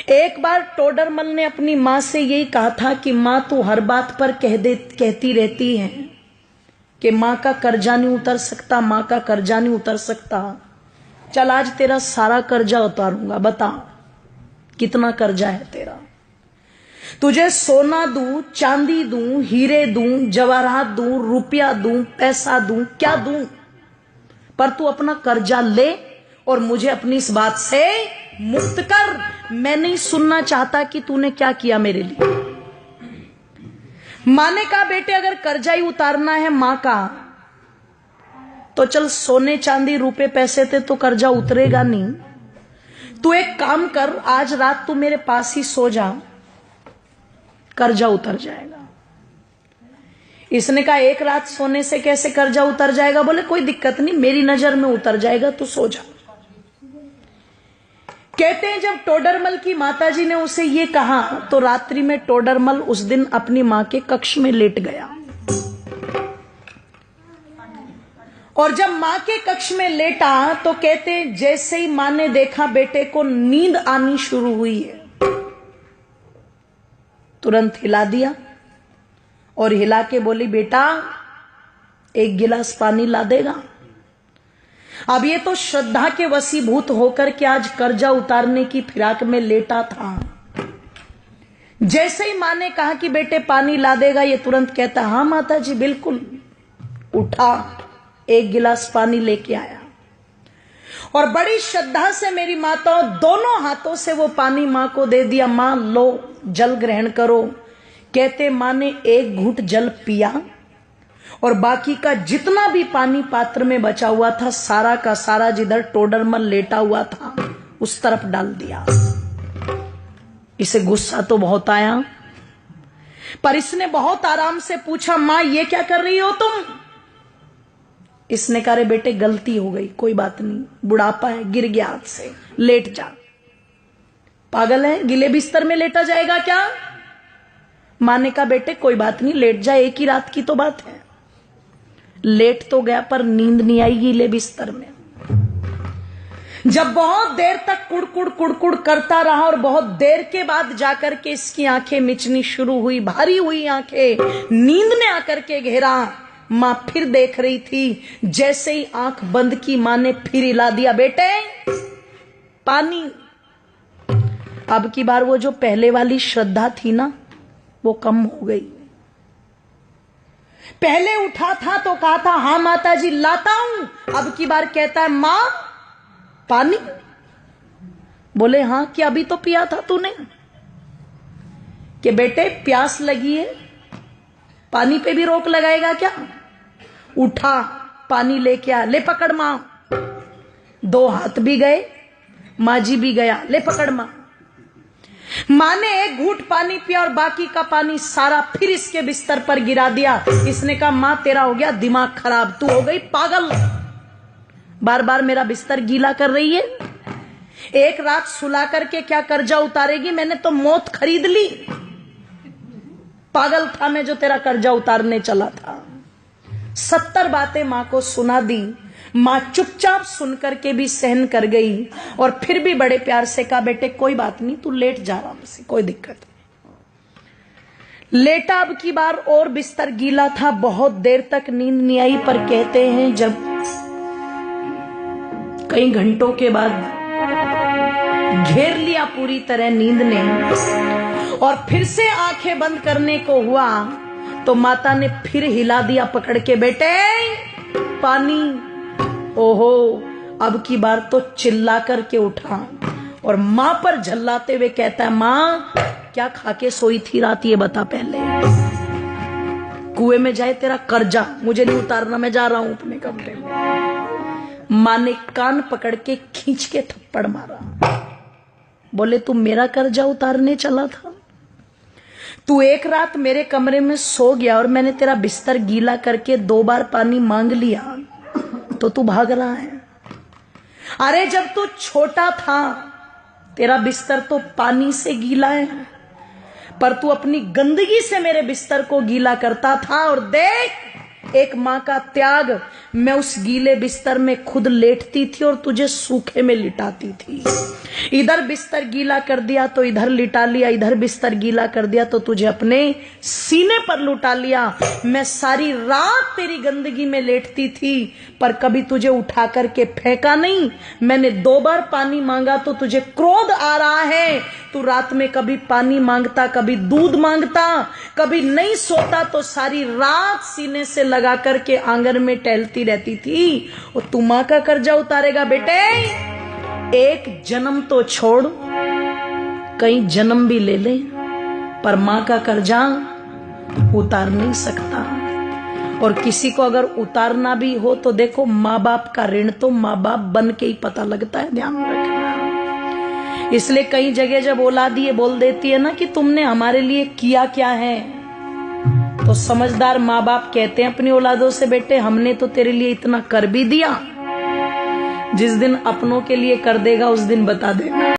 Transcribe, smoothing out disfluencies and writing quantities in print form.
एक बार टोडरमल ने अपनी मां से यही कहा था कि मां तू हर बात पर कहती रहती है कि मां का कर्जा नहीं उतर सकता, मां का कर्जा नहीं उतर सकता। चल आज तेरा सारा कर्जा उतारूंगा, बता कितना कर्जा है तेरा। तुझे सोना दूं, चांदी दूं, हीरे दूं, जवाहरात दूं, रुपया दूं, पैसा दूं, क्या दूं, पर तू अपना कर्जा ले और मुझे अपनी इस बात से मुक्त कर। मैं नहीं सुनना चाहता कि तूने क्या किया मेरे लिए। मां ने कहा बेटे अगर कर्जा ही उतारना है मां का तो चल सोने चांदी रुपए पैसे थे तो कर्जा उतरेगा नहीं। तू एक काम कर, आज रात तू मेरे पास ही सो जा, कर्जा उतर जाएगा। इसने कहा एक रात सोने से कैसे कर्जा उतर जाएगा? बोले कोई दिक्कत नहीं, मेरी नजर में उतर जाएगा, तू सो जा। कहते हैं जब टोडरमल की माताजी ने उसे ये कहा तो रात्रि में टोडरमल उस दिन अपनी मां के कक्ष में लेट गया। और जब मां के कक्ष में लेटा तो कहते हैं जैसे ही मां ने देखा बेटे को नींद आनी शुरू हुई है, तुरंत हिला दिया और हिला के बोली बेटा एक गिलास पानी ला देगा। अब ये तो श्रद्धा के वशीभूत होकर के आज कर्जा उतारने की फिराक में लेटा था। जैसे ही मां ने कहा कि बेटे पानी ला देगा, ये तुरंत कहता हाँ माता जी बिल्कुल। उठा, एक गिलास पानी लेके आया और बड़ी श्रद्धा से मेरी माताओं दोनों हाथों से वो पानी मां को दे दिया। मां लो जल ग्रहण करो। कहते मां ने एक घूंट जल पिया और बाकी का जितना भी पानी पात्र में बचा हुआ था सारा का सारा जिधर टोडरमल लेटा हुआ था उस तरफ डाल दिया। इसे गुस्सा तो बहुत आया, पर इसने बहुत आराम से पूछा मां ये क्या कर रही हो तुम? इसने कहा रे बेटे गलती हो गई, कोई बात नहीं, बुढ़ापा है, गिर गया हाथ से, लेट जा। पागल है, गिले बिस्तर में लेटा जाएगा क्या? मां ने कहा बेटे कोई बात नहीं, लेट जा, एक ही रात की तो बात है। लेट तो गया पर नींद नहीं आई गीले बिस्तर में। जब बहुत देर तक कुड़कुड़ कुड़कुड़ करता रहा और बहुत देर के बाद जाकर के इसकी आंखें मिचनी शुरू हुई, भारी हुई आंखें, नींद ने आकर के घेरा। मां फिर देख रही थी, जैसे ही आंख बंद की मां ने फिर हिला दिया बेटे पानी। अब की बार वो जो पहले वाली श्रद्धा थी ना वो कम हो गई। पहले उठा था तो कहा था हाँ माता जी लाता हूं, अब की बार कहता है मां पानी। बोले हाँ कि अभी तो पिया था तूने? कि बेटे प्यास लगी है, पानी पे भी रोक लगाएगा क्या? उठा, पानी लेके आ, ले पकड़ मां। दो हाथ भी गए, मां जी भी गया, ले पकड़ मां। मां ने एक घूंट पानी पिया और बाकी का पानी सारा फिर इसके बिस्तर पर गिरा दिया। इसने कहा मां तेरा हो गया दिमाग खराब, तू हो गई पागल, बार बार मेरा बिस्तर गीला कर रही है। एक रात सुला करके क्या कर्जा उतारेगी? मैंने तो मौत खरीद ली। पागल था मैं जो तेरा कर्जा उतारने चला था। 70 बातें मां को सुना दी। मां चुपचाप सुनकर के भी सहन कर गई और फिर भी बड़े प्यार से कहा बेटे कोई बात नहीं, तू लेट जा आराम से, कोई दिक्कत नहीं। लेटा, अब की बार और बिस्तर गीला था, बहुत देर तक नींद नहीं आई। पर कहते हैं जब कई घंटों के बाद घेर लिया पूरी तरह नींद ने और फिर से आंखें बंद करने को हुआ तो माता ने फिर हिला दिया पकड़ के बेटे पानी। ओहो, अब की बार तो चिल्ला करके उठा और मां पर झल्लाते हुए कहता है मां क्या खा के सोई थी रात, ये बता पहले। कुएं में जाए तेरा कर्जा, मुझे नहीं उतारना, मैं जा रहा हूं अपने कमरे में। मां ने कान पकड़ के खींच के थप्पड़ मारा। बोले तू मेरा कर्जा उतारने चला था? तू एक रात मेरे कमरे में सो गया और मैंने तेरा बिस्तर गीला करके 2 बार पानी मांग लिया तो तू भाग रहा है। अरे जब तू छोटा था तेरा बिस्तर तो पानी से गीला है, पर तू अपनी गंदगी से मेरे बिस्तर को गीला करता था। और देख एक माँ का त्याग, मैं उस गीले बिस्तर में खुद लेटती थी और तुझे सूखे में लिटाती थी। इधर बिस्तर गीला कर दिया तो इधर लिटा लिया, इधर बिस्तर गीला कर दिया तो तुझे अपने सीने पर लुटा लिया। मैं सारी रात तेरी गंदगी में लेटती थी पर कभी तुझे उठा करके फेंका नहीं। मैंने 2 बार पानी मांगा तो तुझे क्रोध आ रहा है। तू रात में कभी पानी मांगता, कभी दूध मांगता, कभी नहीं सोता तो सारी रात सीने से लगा करके आंगन में टहलती रहती थी। और तू मां का कर्जा उतारेगा बेटे? एक जन्म तो छोड़, कई जन्म भी ले ले, पर मां का कर्जा उतार नहीं सकता। और किसी को अगर उतारना भी हो तो देखो, माँ बाप का ऋण तो माँ बाप बन के ही पता लगता है, ध्यान रखना। इसलिए कई जगह जब औलाद ये बोल देती है ना कि तुमने हमारे लिए किया क्या है, तो समझदार माँ बाप कहते हैं अपनी औलादों से, बेटे हमने तो तेरे लिए इतना कर भी दिया, जिस दिन अपनों के लिए कर देगा उस दिन बता देना।